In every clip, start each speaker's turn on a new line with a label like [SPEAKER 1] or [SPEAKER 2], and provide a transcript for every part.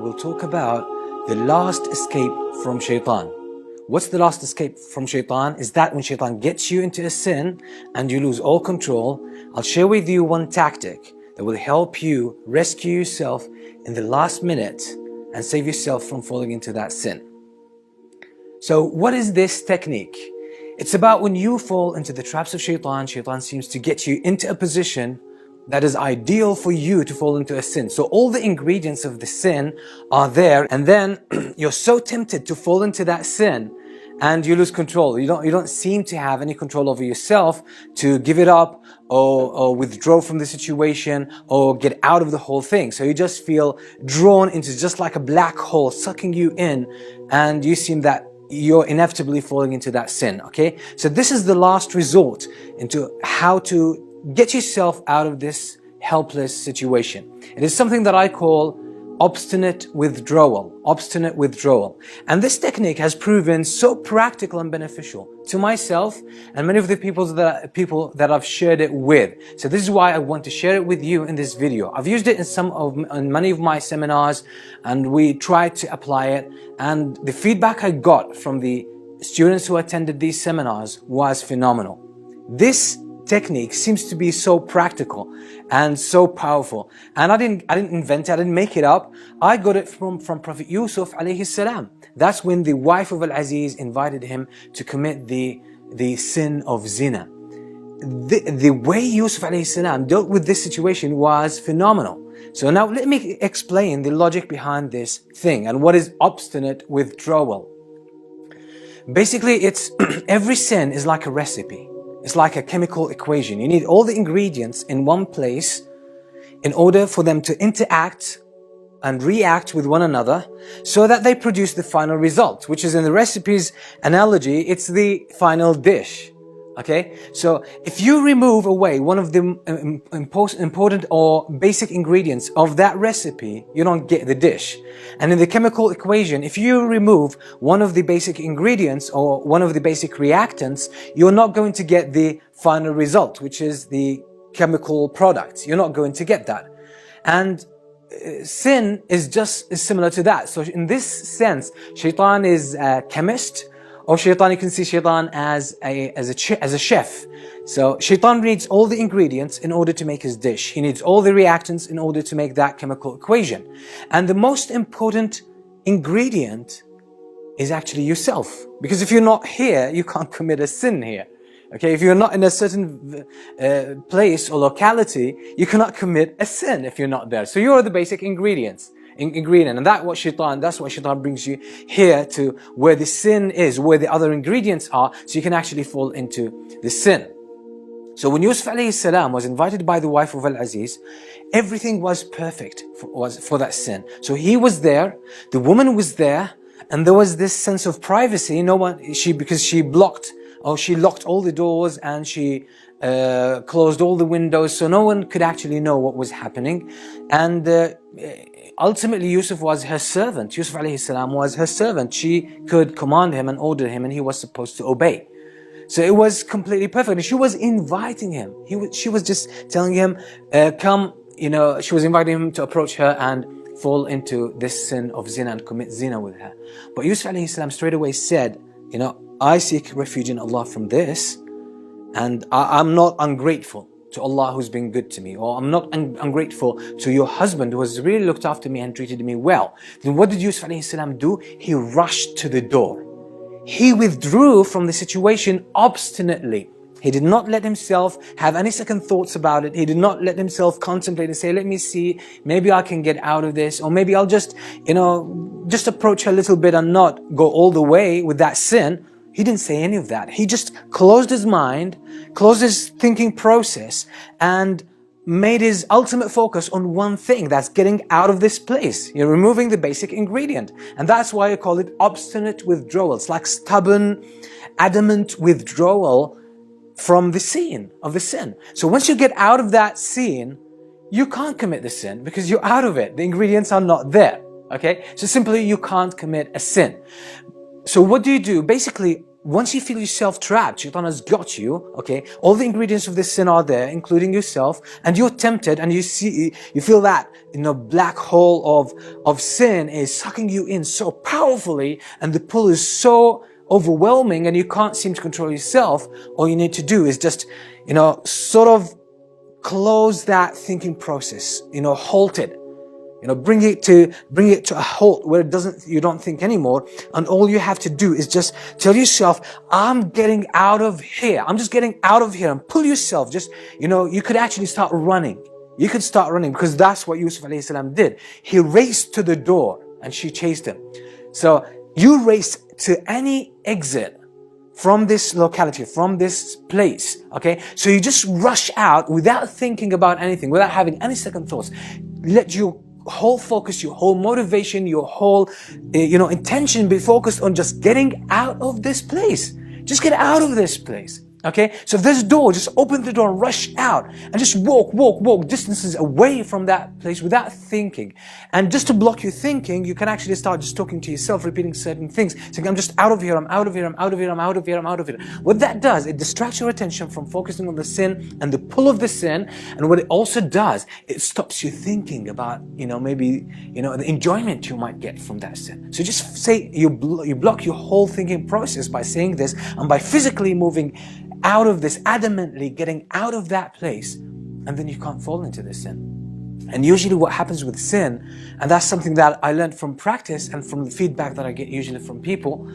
[SPEAKER 1] will talk about the last escape from shaitan. What's the last escape from shaitan? Is that when shaitan gets you into a sin and you lose all control. I'll share with you one tactic that will help you rescue yourself in the last minute and save yourself from falling into that sin. So what is this technique? It's about when you fall into the traps of shaitan, shaitan seems to get you into a position that is ideal for you to fall into a sin. So all the ingredients of the sin are there, and then you're so tempted to fall into that sin and you lose control. You don't seem to have any control over yourself to give it up or withdraw from the situation or get out of the whole thing. So you just feel drawn into just like a black hole sucking you in, and you seem that you're inevitably falling into that sin, okay? So this is the last resort into how to get yourself out of this helpless situation. It is something that I call obstinate withdrawal. Obstinate withdrawal. And this technique has proven so practical and beneficial to myself and many of the people that I've shared it with. So this is why I want to share it with you in this video. I've used it in many of my seminars, and we tried to apply it, and the feedback I got from the students who attended these seminars was phenomenal. This technique seems to be so practical and so powerful, and I didn't invent it, I didn't make it up. I got it from Prophet Yusuf alayhi salam. That's when the wife of Al-Aziz invited him to commit the sin of zina. The way Yusuf alayhi salam dealt with this situation was phenomenal. So now let me explain the logic behind this thing and what is obstinate withdrawal. Basically, it's every sin is like a recipe. It's like a chemical equation. You need all the ingredients in one place in order for them to interact and react with one another so that they produce the final result, which is, in the recipe's analogy, it's the final dish. Okay? So if you remove away one of the important or basic ingredients of that recipe, you don't get the dish. And in the chemical equation, if you remove one of the basic ingredients or one of the basic reactants, you're not going to get the final result, which is the chemical product. You're not going to get that. And sin is similar to that. So in this sense, shaitan is a chemist, or shaitan, you can see shaitan as a chef. So shaitan needs all the ingredients in order to make his dish. He needs all the reactants in order to make that chemical equation. And the most important ingredient is actually yourself. Because if you're not here, you can't commit a sin here. Okay, if you're not in a certain place or locality, you cannot commit a sin if you're not there. So you're the basic ingredients. And that's what shaitan brings you here to, where the sin is, where the other ingredients are, so you can actually fall into the sin. So when Yusuf alayhi salam was invited by the wife of Al-Aziz, everything was perfect for that sin. So he was there, the woman was there, and there was this sense of privacy. Because she locked all the doors and she closed all the windows, so no one could actually know what was happening. And ultimately, Yusuf was her servant. Yusuf alayhi salam was her servant. She could command him and order him, and he was supposed to obey. So it was completely perfect. And she was inviting him. She was just telling him, come, she was inviting him to approach her and fall into this sin of zina and commit zina with her. But Yusuf alayhi salam straight away said, I seek refuge in Allah from this, and I'm not ungrateful to Allah who's been good to me, or I'm not ungrateful to your husband who has really looked after me and treated me well. Then what did Yusuf alayhi salam do? He rushed to the door. He withdrew from the situation obstinately. He did not let himself have any second thoughts about it. He did not let himself contemplate and say, let me see, maybe I can get out of this, or maybe I'll just approach her a little bit and not go all the way with that sin. He didn't say any of that. He just closed his mind, closed his thinking process, and made his ultimate focus on one thing, that's getting out of this place. You're removing the basic ingredient. And that's why I call it obstinate withdrawal. It's like stubborn, adamant withdrawal from the scene of the sin. So once you get out of that scene, you can't commit the sin because you're out of it. The ingredients are not there. Okay? So simply you can't commit a sin. So what do you do? Basically, once you feel yourself trapped, Shaitan has got you, okay, all the ingredients of this sin are there, including yourself, and you're tempted, and you feel that, black hole of sin is sucking you in so powerfully, and the pull is so overwhelming, and you can't seem to control yourself. All you need to do is just, sort of close that thinking process, halt it. Bring it to a halt where you don't think anymore. And all you have to do is just tell yourself, I'm getting out of here. I'm just getting out of here, and pull yourself. You could actually start running. You could start running, because that's what Yusuf alayhi salam did. He raced to the door and she chased him. So you race to any exit from this locality, from this place, okay? So you just rush out without thinking about anything, without having any second thoughts. Let your whole focus, your whole motivation, your whole, intention be focused on just getting out of this place. Just get out of this place. Okay, so if there's a door, just open the door and rush out and just walk distances away from that place without thinking. And just to block your thinking, you can actually start just talking to yourself, repeating certain things, saying, I'm just out of here, I'm out of here, I'm out of here, I'm out of here, I'm out of here. What that does, it distracts your attention from focusing on the sin and the pull of the sin. And what it also does, it stops you thinking about, maybe, the enjoyment you might get from that sin. So just say, you block your whole thinking process by saying this, and by physically moving out of this, adamantly getting out of that place, and then you can't fall into this sin. And usually what happens with sin, and that's something that I learned from practice and from the feedback that I get usually from people,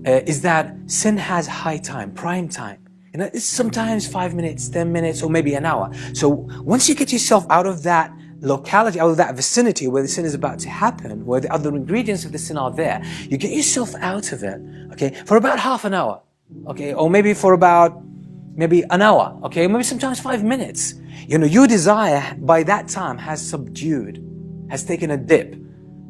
[SPEAKER 1] is that sin has high time, prime time. It's sometimes 5 minutes, 10 minutes, or maybe an hour. So once you get yourself out of that locality, out of that vicinity where the sin is about to happen, where the other ingredients of the sin are there, you get yourself out of it, okay, for about half an hour, okay, or maybe for about an hour, okay, maybe sometimes 5 minutes. Your desire by that time has subdued, has taken a dip.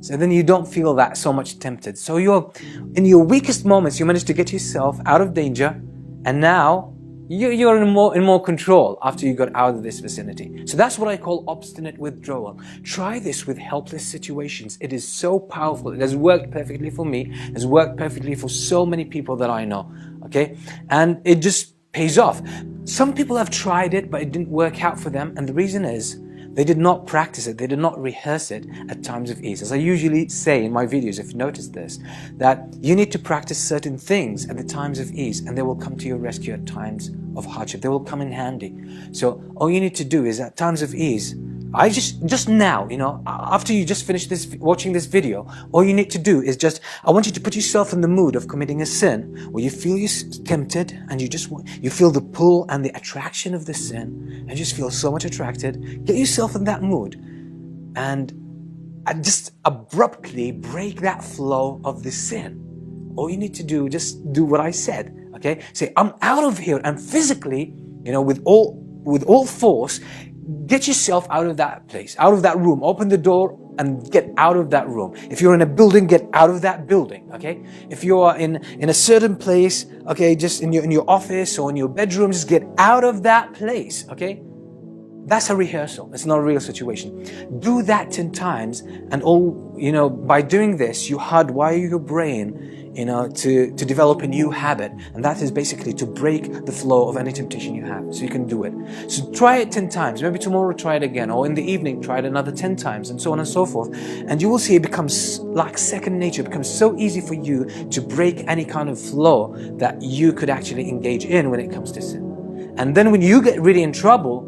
[SPEAKER 1] So then you don't feel that so much tempted. So in your weakest moments, you manage to get yourself out of danger, and now you're in more control after you got out of this vicinity. So that's what I call obstinate withdrawal. Try this with helpless situations. It is so powerful. It has worked perfectly for me. It has worked perfectly for so many people that I know, okay? And it just pays off. Some people have tried it, but it didn't work out for them, and the reason is they did not practice it, they did not rehearse it at times of ease. As I usually say in my videos, if you notice this, that you need to practice certain things at the times of ease, and they will come to your rescue at times of hardship. They will come in handy. So all you need to do is at times of ease, just now, after you just finish watching this video, all you need to do is I want you to put yourself in the mood of committing a sin where you feel you're tempted, and you feel the pull and the attraction of the sin, and just feel so much attracted. Get yourself in that mood and just abruptly break that flow of the sin. All you need to do, just do what I said, okay? Say, I'm out of here, and physically, with all force, get yourself out of that place, out of that room. Open the door and get out of that room. If you're in a building, get out of that building, okay? If you are in a certain place, okay, just in your office or in your bedroom, just get out of that place, okay? That's a rehearsal. It's not a real situation. Do that 10 times, and by doing this, you hardwire your brain, to develop a new habit, and that is basically to break the flow of any temptation you have, so you can do it. So try it 10 times, maybe tomorrow try it again, or in the evening try it another 10 times, and so on and so forth, and you will see it becomes like second nature. It becomes so easy for you to break any kind of flow that you could actually engage in when it comes to sin. And then when you get really in trouble,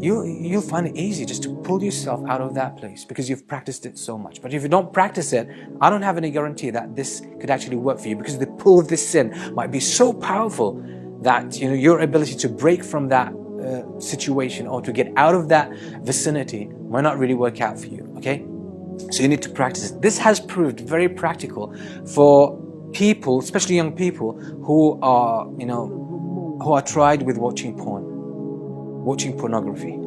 [SPEAKER 1] you'll find it easy just to pull yourself out of that place because you've practiced it so much. But if you don't practice it, I don't have any guarantee that this could actually work for you, because the pull of this sin might be so powerful that your ability to break from that situation or to get out of that vicinity might not really work out for you, okay? So you need to practice it. This has proved very practical for people, especially young people, who are tried with watching pornography.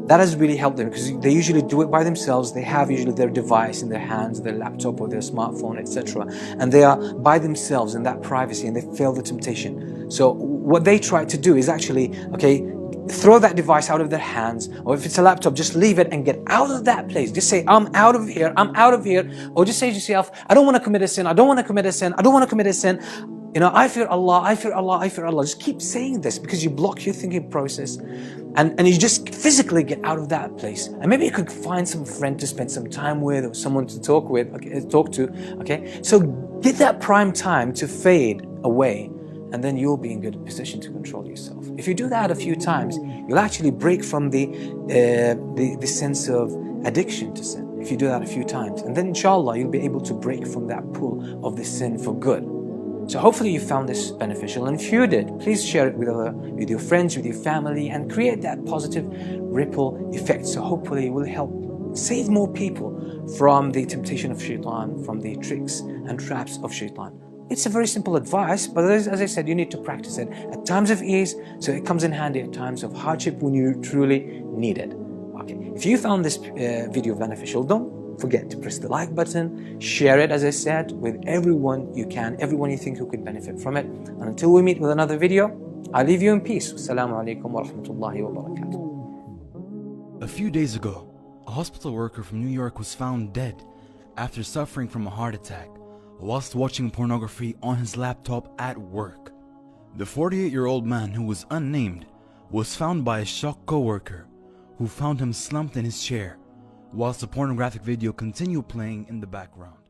[SPEAKER 1] That has really helped them, because they usually do it by themselves. They have usually their device in their hands, their laptop or their smartphone, etc. And they are by themselves in that privacy, and they feel the temptation. So what they try to do is actually, throw that device out of their hands, or if it's a laptop, just leave it and get out of that place. Just say, I'm out of here, I'm out of here. Or just say to yourself, I don't want to commit a sin, I don't want to commit a sin, I don't want to commit a sin. You know, I fear Allah, I fear Allah, I fear Allah. Just keep saying this because you block your thinking process and you just physically get out of that place. And maybe you could find some friend to spend some time with or someone to talk with, talk to, okay? So get that prime time to fade away and then you'll be in good position to control yourself. If you do that a few times, you'll actually break from the sense of addiction to sin. If you do that a few times, and then inshallah, you'll be able to break from that pull of the sin for good. So hopefully you found this beneficial, and if you did, please share it with your friends, with your family, and create that positive ripple effect. So hopefully it will help save more people from the temptation of shaitan, from the tricks and traps of shaitan. It's a very simple advice, but as I said, you need to practice it at times of ease, so it comes in handy at times of hardship when you truly need it. Okay, if you found this video beneficial, don't forget to press the like button, share it, as I said, with everyone you can, everyone you think who could benefit from it. And until we meet with another video, I leave you in peace. Wassalamu alaikum wa rahmatullahi wa barakatuh.
[SPEAKER 2] A few days ago, a hospital worker from New York was found dead after suffering from a heart attack whilst watching pornography on his laptop at work. The 48-year-old man, who was unnamed, was found by a shocked co-worker who found him slumped in his chair whilst the pornographic video continued playing in the background.